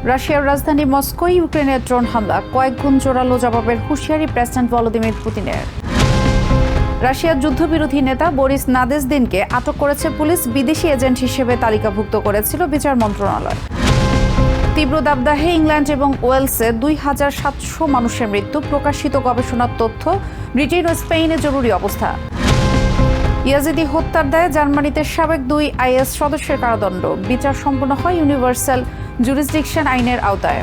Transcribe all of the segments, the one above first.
রাশিয়ার রাজধানী মস্কোয় ইউক্রেনের ড্রোন হামলা, কয়েক গুণ জোরালো জবাবের হুঁশিয়ারি প্রেসিডেন্ট ভলোদিমির পুতিনের। রাশিয়ার যুদ্ধবিরোধী নেতা বরিস নাদেজদিনকে আটক করেছে পুলিশ, বিদেশি এজেন্ট হিসেবে তালিকাভুক্ত করেছিল বিচার মন্ত্রণালয়। তীব্র দাবদাহে ইংল্যান্ড এবং ওয়েলসে ২,৭০০ মানুষের মৃত্যু, প্রকাশিত গবেষণার তথ্য। ব্রিটেন ও স্পেনে জরুরি অবস্থা। ইয়াজিদি হত্যার দায়ে জার্মানিতে সাবেক ২ আইএস সদস্যের কারাদণ্ড, বিচার সম্পন্ন হয় ইউনিভার্সাল জুরিসডিকশন আইনের আওতায়।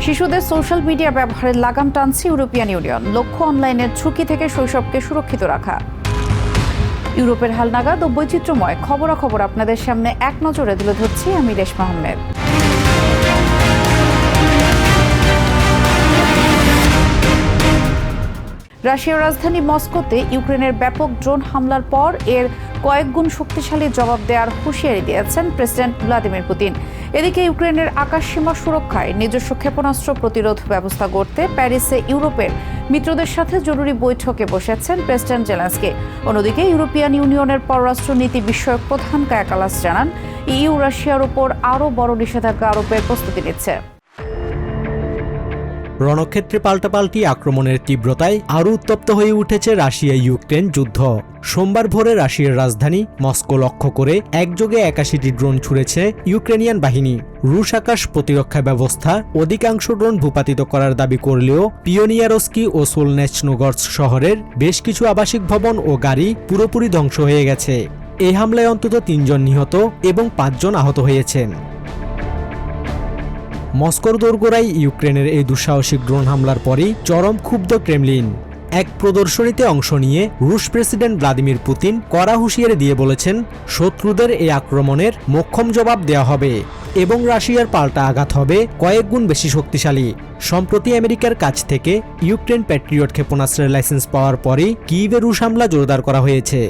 শিশুদের সোশ্যাল মিডিয়া ব্যবহারের লাগাম টানছে ইউরোপিয়ান ইউনিয়ন, লক্ষ্য অনলাইনের ঝুঁকি থেকে শৈশবকে সুরক্ষিত রাখা। ইউরোপের হালনাগাদ ও বৈচিত্র্যময় খবরাখবর আপনাদের সামনে এক নজরে তুলে ধরছি আমি রেশমা আহমেদ। রাশিয়ার রাজধানী মস্কোতে ইউক্রেনের ব্যাপক ড্রোন হামলার পর এর কয়েক গুণ শক্তিশালী জবাব দেওয়ার হুঁশিয়ারি দিয়েছেন প্রেসিডেন্ট ভ্লাদিমির পুতিন। এদিকে ইউক্রেনের আকাশসীমা সুরক্ষায় নিজস্ব ক্ষেপণাস্ত্র প্রতিরোধ ব্যবস্থা গড়তে প্যারিসে ইউরোপের মিত্রদের সাথে জরুরি বৈঠকে বসেছেন প্রেসিডেন্ট জেলেনস্কি। অন্যদিকে ইউরোপিয়ান ইউনিয়নের পররাষ্ট্রনীতি বিষয়ক প্রধান কায়া কালাস জানান, ইইউ রাশিয়ার উপর আরও বড় নিষেধাজ্ঞা আরোপের প্রস্তুতি নিচ্ছে। রণক্ষেত্রে পাল্টাপাল্টি আক্রমণের তীব্রতায় আরও উত্তপ্ত হয়ে উঠেছে রাশিয়া ইউক্রেন যুদ্ধ। সোমবার ভোরে রাশিয়ার রাজধানী মস্কো লক্ষ্য করে একযোগে ৮১টি ড্রোন ছুড়েছে ইউক্রেনিয়ান বাহিনী। রুশ আকাশ প্রতিরক্ষা ব্যবস্থা অধিকাংশ ড্রোন ভূপাতিত করার দাবি করলেও পিওনিয়ারস্কি ও সোলনেচনোগর্স্ক শহরের বেশ কিছু আবাসিক ভবন ও গাড়ি পুরোপুরি ধ্বংস হয়ে গেছে। এই হামলায় অন্তত ৩ জন নিহত এবং ৫ জন আহত হয়েছেন। মস্কোর দোরগোড়ায় ইউক্রেনের এই দুঃসাহসিক ড্রোন হামলার পরই চরম ক্ষুব্ধ ক্রেমলিন। এক প্রদর্শনীতে অংশ নিয়ে রুশ প্রেসিডেন্ট ভ্লাদিমির পুতিন কড়া হুঁশিয়ারি দিয়ে বলেছেন, শত্রুদের এই আক্রমণের মোক্ষম জবাব দেওয়া হবে এবং রাশিয়ার পাল্টা আঘাত হবে কয়েক গুণ বেশি শক্তিশালী। সম্প্রতি আমেরিকার কাছ থেকে ইউক্রেন প্যাট্রিয়ট ক্ষেপণাস্ত্রের লাইসেন্স পাওয়ার পরই কিয়েভে রুশ হামলা জোরদার করা হয়েছে।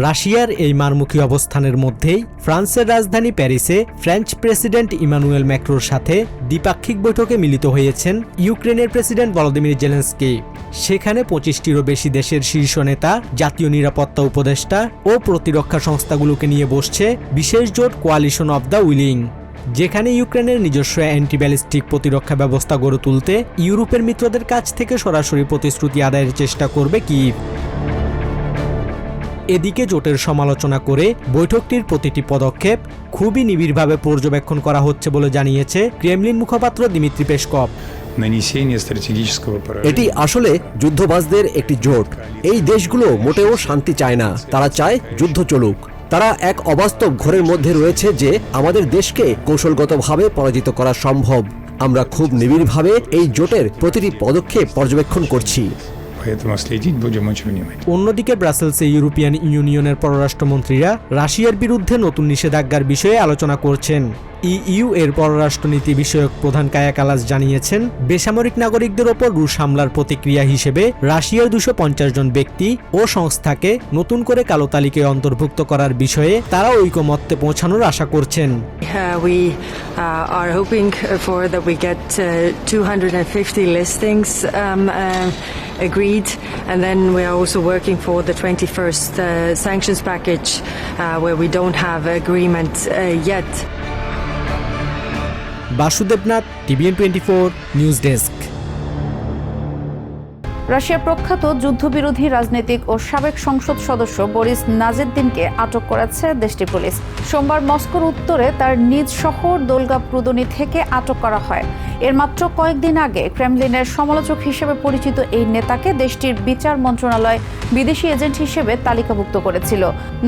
রাশিয়ার এই মারমুখী অবস্থানের মধ্যেই ফ্রান্সের রাজধানী প্যারিসে ফ্রেঞ্চ প্রেসিডেন্ট ইমানুয়েল ম্যাক্রোর সাথে দ্বিপাক্ষিক বৈঠকে মিলিত হয়েছেন ইউক্রেনের প্রেসিডেন্ট ভলোদিমির জেলেনস্কি। সেখানে ২৫টিরও বেশি দেশের শীর্ষ নেতা, জাতীয় নিরাপত্তা উপদেষ্টা ও প্রতিরক্ষা সংস্থাগুলোকে নিয়ে বসছে বিশেষ জোট কোয়ালিশন অব দ্য উইলিং, যেখানে ইউক্রেনের নিজস্ব অ্যান্টিব্যালিস্টিক প্রতিরক্ষা ব্যবস্থা গড়ে তুলতে ইউরোপের মিত্রদের কাছ থেকে সরাসরি প্রতিশ্রুতি আদায়ের চেষ্টা করবে কিয়েভ। এদিকে জোটের সমালোচনা করে বৈঠকটির প্রতিটি পদক্ষেপ খুবই নিবিড়ভাবে পর্যবেক্ষণ করা হচ্ছে বলে জানিয়েছে ক্রেমলিন মুখপাত্র দিমিত্রি পেসকভ। এটি আসলে যুদ্ধবাজদের একটি জোট। এই দেশগুলো মোটেও শান্তি চায় না, তারা চায় যুদ্ধ চলুক। তারা এক অবাস্তব ঘোরের মধ্যে রয়েছে যে আমাদের দেশকে কৌশলগতভাবে পরাজিত করা সম্ভব। আমরা খুব নিবিড়ভাবে এই জোটের প্রতিটি পদক্ষেপ পর্যবেক্ষণ করছি। অন্যদিকে ব্রাসেলসে ইউরোপিয়ান ইউনিয়নের পররাষ্ট্রমন্ত্রীরা রাশিয়ার বিরুদ্ধে নতুন নিষেধাজ্ঞার বিষয়ে আলোচনা করছেন। ইইউ এর পররাষ্ট্রনীতি বিষয়ক প্রধান কায়া কালাস জানিয়েছেন, বেসামরিক নাগরিকদের ওপর রুশ হামলার প্রতিক্রিয়া হিসেবে রাশিয়ার ২৫০ জন ব্যক্তি ও সংস্থাকে নতুন করে কালো তালিকায় অন্তর্ভুক্ত করার বিষয়ে তারা ঐকমত্যে পৌঁছানোর আশা করছেন। We are hoping for that we get 250 listings agreed, and then we are also working for the 21st sanctions package where we don't have agreement yet. Basudebnath, TVN24 news desk. রাশিয়ার প্রখ্যাত যুদ্ধবিরোধী রাজনীতিক ও সাবেক সংসদ সদস্য বরিস নাজেদ্দিনকে আটক করেছে দেশটির পুলিশ। সোমবার মস্কোর উত্তরে তার নিজ শহর দোলগাপ্রুদনি থেকে আটক করা হয়। এর মাত্র কয়েকদিন আগে ক্রেমলিনের সমালোচক হিসেবে পরিচিত এই নেতাকে দেশটির বিচার মন্ত্রণালয় বিদেশি এজেন্ট হিসেবে তালিকাভুক্ত করেছিল।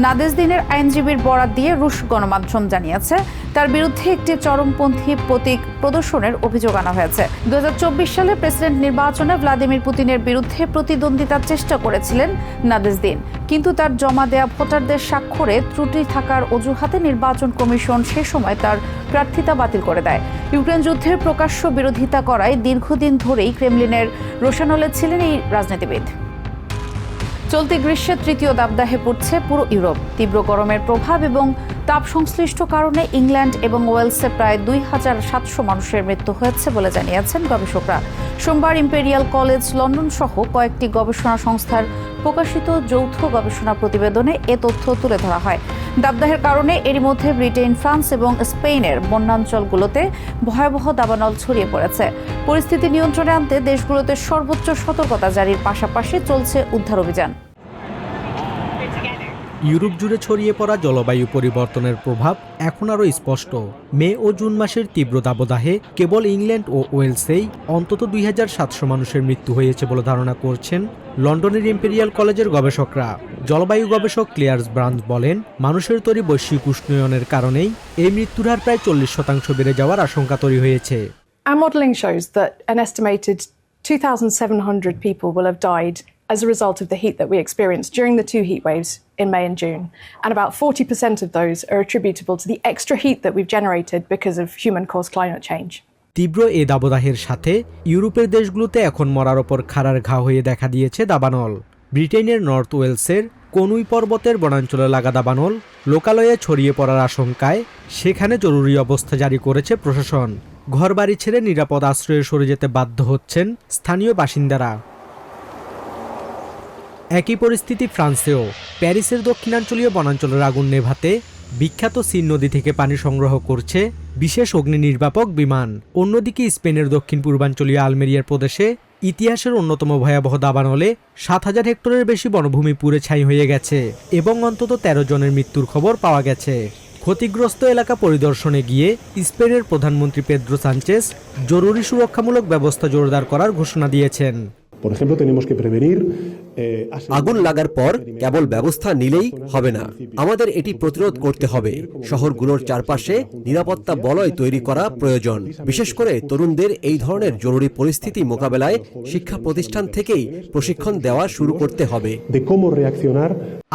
নাদেজদিনের আইনজীবীর বরাত দিয়ে রুশ গণমাধ্যম জানিয়েছে, তার বিরুদ্ধে একটি চরমপন্থী প্রতীক প্রদর্শনের অভিযোগ আনা হয়েছে। ২০২৪ সালে প্রেসিডেন্ট নির্বাচনে ভ্লাদিমির পুতিনের বিরুদ্ধে প্রতিদ্বন্দ্বিতার চেষ্টা করেছিলেন নাদেজদিন, কিন্তু তার জমা দেয়া ভোটারদের স্বাক্ষরে ত্রুটি থাকার অজুহাতে নির্বাচন কমিশন সে সময় তার প্রার্থিতা বাতিল করে দেয়। ইউক্রেন যুদ্ধের প্রকাশ্য বিরোধিতা করায় দীর্ঘদিন ধরেই ক্রেমলিনের রোষানলে ছিলেন এই রাজনীতিবিদ। চলতি গ্রীষ্মের তৃতীয় দাবদাহে পড়ছে পুরো ইউরোপ। তীব্র গরমের প্রভাব এবং তাপ সংশ্লিষ্ট কারণে ইংল্যান্ড এবং ওয়েলসে প্রায় ২,৭০০ মানুষের মৃত্যু হয়েছে বলে জানিয়েছেন গবেষকরা। সোমবার ইম্পেরিয়াল কলেজ লন্ডন সহ কয়েকটি গবেষণা সংস্থার প্রকাশিত যৌথ গবেষণা প্রতিবেদনে এ তথ্য তুলে ধরা হয়। দাবদাহের কারণে এরই মধ্যে ব্রিটেন, ফ্রান্স এবং স্পেনের বন্যাঞ্চলগুলোতে ভয়াবহ দাবানল ছড়িয়ে পড়েছে। পরিস্থিতি নিয়ন্ত্রণে আনতে দেশগুলোতে সর্বোচ্চ সতর্কতা জারির পাশাপাশি চলছে উদ্ধার অভিযান। ইউরোপ জুড়ে ছড়িয়ে পড়া জলবায়ু পরিবর্তনের প্রভাব এখন আরও স্পষ্ট। মে ও জুন মাসের তীব্র দাবদাহে কেবল ইংল্যান্ড ও ওয়েলসেই অন্তত 2700 মানুষের মৃত্যু হয়েছে বলে ধারণা করছেন লন্ডনের ইম্পেরিয়াল কলেজের গবেষকরা। জলবায়ু গবেষক ক্লিয়ার্স ব্রান্ড বলেন, মানুষের তৈরি বৈশ্বিক উষ্ণায়নের কারণেই এই মৃত্যুর হার প্রায় 40% বেড়ে যাওয়ার আশঙ্কা তৈরি হয়েছে। Our modelling shows that an estimated 2,700 people will have died as a result of the heat that we experienced during the two heat waves in May and June. And about 40% of those are attributable to the extra heat that we've generated because of human-caused climate change. তীব্র এ দাবদাহের সাথে ইউরোপের দেশগুলোতে এখন মরার ওপর খাড়ার ঘা হয়ে দেখা দিয়েছে দাবানল। ব্রিটেনের নর্থ ওয়েলসের কনুই পর্বতের বনাঞ্চলে লাগা দাবানল লোকালয়ে ছড়িয়ে পড়ার আশঙ্কায় সেখানে জরুরি অবস্থা জারি করেছে প্রশাসন। ঘরবাড়ি ছেড়ে নিরাপদ আশ্রয়ে সরে যেতে বাধ্য হচ্ছেন স্থানীয় বাসিন্দারা। একই পরিস্থিতি ফ্রান্সেও। প্যারিসের দক্ষিণাঞ্চলীয় বনাঞ্চলের আগুন নেভাতে বিখ্যাত সিন নদী থেকে পানি সংগ্রহ করছে বিশেষ অগ্নি নির্বাপক বিমান। অন্যদিকে স্পেনের দক্ষিণ পূর্বাঞ্চলীয় আলমেরিয়ার প্রদেশে ইতিহাসের অন্যতম ভয়াবহ দাবানলে 7000 হেক্টরের বেশি বনভূমি পুড়ে ছাই হয়ে গেছে এবং অন্তত 13 জনের মৃত্যুর খবর পাওয়া গেছে। ক্ষতিগ্রস্ত এলাকা পরিদর্শনে গিয়ে স্পেনের প্রধানমন্ত্রী পেদ্রো সানচেস জরুরি সুরক্ষামূলক ব্যবস্থা জোরদার করার ঘোষণা দিয়েছেন। আগুন লাগার পর কেবল ব্যবস্থা নিলেই হবে না, আমাদের এটি প্রতিরোধ করতে হবে। শহরগুলোর চারপাশে নিরাপত্তা বলয় তৈরি করা প্রয়োজন। বিশেষ করে তরুণদের এই ধরনের জরুরি পরিস্থিতি মোকাবেলায় শিক্ষা প্রতিষ্ঠান থেকেই প্রশিক্ষণ দেওয়া শুরু করতে হবে।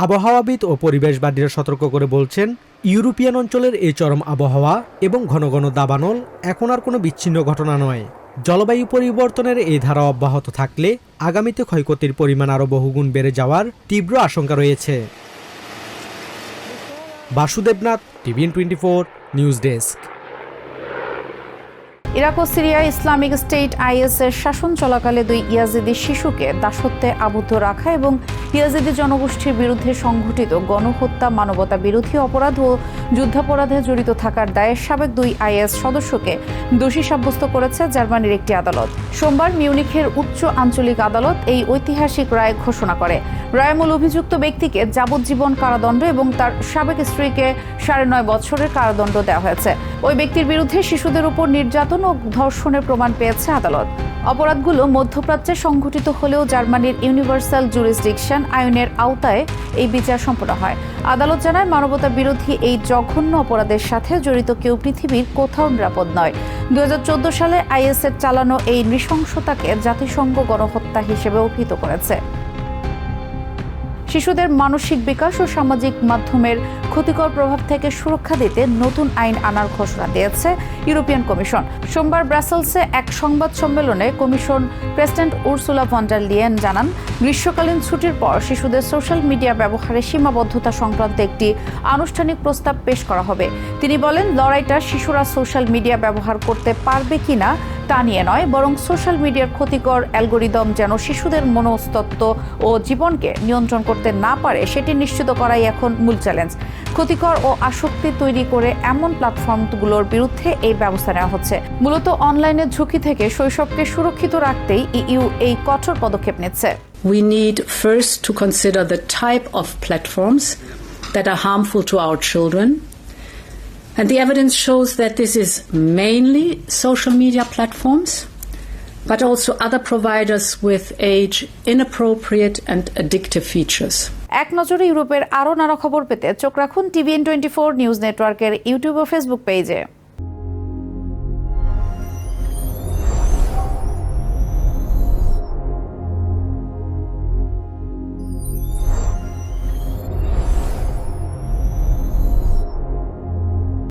আবহাওয়াবিদ ও পরিবেশবাদীরা সতর্ক করে বলছেন, ইউরোপিয়ান অঞ্চলের এই চরম আবহাওয়া এবং ঘন ঘন দাবানল এখন আর কোনো বিচ্ছিন্ন ঘটনা নয়। জলবায়ু পরিবর্তনের এই ধারা অব্যাহত থাকলে আগামীতে ক্ষয়ক্ষতির পরিমাণ আরও বহুগুণ বেড়ে যাওয়ার তীব্র আশঙ্কা রয়েছে। Basudebnath, TVN 24 news desk. Iraq ও সিরিয়ায় ইসলামিক স্টেট IS এর শাসন চলাকালে 2 ইয়াজিদি শিশুকে দাসত্বে আবদ্ধ রাখা এবং ইয়াজিদি জনগোষ্ঠীর বিরুদ্ধে সংঘটিত গণহত্যা, মানবতা বিরোধী অপরাধ ও যুদ্ধাপরাধে জড়িত থাকার দায়ে সাবেক 2 IS সদস্যকে দোষী সাব্যস্ত করেছে জার্মানির একটি আদালত। সোমবার মিউনিখের উচ্চ আঞ্চলিক আদালত এই ঐতিহাসিক রায় ঘোষণা করে। রায়ে মূল অভিযুক্ত ব্যক্তিকে যাবজ্জীবন কারাদণ্ড এবং তার সাবেক স্ত্রীকে 9.5 বছরের কারাদণ্ড দেওয়া হয়েছে। ওই ব্যক্তির বিরুদ্ধে শিশুদের উপর নির্যাতন ও ধর্ষণের প্রমাণ পেয়েছে আদালত। অপরাধগুলো মধ্যপ্রাচ্যে সংঘটিত হলেও জার্মানির ইউনিভার্সাল জুরিসডিকশন আইনের আওতায় এই বিচার সম্পন্ন হয়। আদালত জানায়, মানবতা বিরোধী এই জঘন্য অপরাধের সাথে জড়িত কেউ পৃথিবীর কোথাও নিরাপদ নয়। 2014 সালে IS এর চালানো এই নৃশংসতাকে জাতিসংঘ গণহত্যা হিসেবে অভিহিত করেছে। শিশুদের মানসিক বিকাশ ও সামাজিক মাধ্যমের ক্ষতিকর প্রভাব থেকে সুরক্ষা দিতে নতুন আইন আনার ঘোষণা দিয়েছে ইউরোপিয়ান কমিশন। সোমবার ব্রাসেলসে এক সংবাদ সম্মেলনে commission president Ursula von der Leyen জানান, গ্রীষ্মকালীন ছুটির পর শিশুদের সোশ্যাল মিডিয়া ব্যবহারে সীমাবদ্ধতা সংক্রান্ত একটি আনুষ্ঠানিক প্রস্তাব পেশ করা হবে। তিনি বলেন, লড়াইটা শিশুরা সোশ্যাল মিডিয়া ব্যবহার করতে পারবে কিনা তা নিয়ে নয়, বরং সোশ্যাল মিডিয়ার ক্ষতিকর অ্যালগোরিদম যেন শিশুদের মনস্তত্ত্ব ও জীবনকে নিয়ন্ত্রণ করতে না পারে সেটি নিশ্চিত করাই এখন মূল চ্যালেঞ্জ। ক্ষতিকর ও আসক্তি তৈরি করে এমন প্ল্যাটফর্মগুলোর বিরুদ্ধে এই ব্যবস্থা নেওয়া হচ্ছে। মূলত অনলাইনের ঝুঁকি থেকে শৈশবকে সুরক্ষিত রাখতেই EU এই কঠোর পদক্ষেপ নিচ্ছে। We need first to consider the type of platforms that are harmful to our children. And the evidence shows that this is mainly social media platforms, but also other providers with age inappropriate and addictive features. এক নজরে ইউরোপের আরও নানা খবর পেতে চোখ রাখুন TVN 24 news নেটওয়ার্কের ইউটিউব ও ফেসবুক পেজে।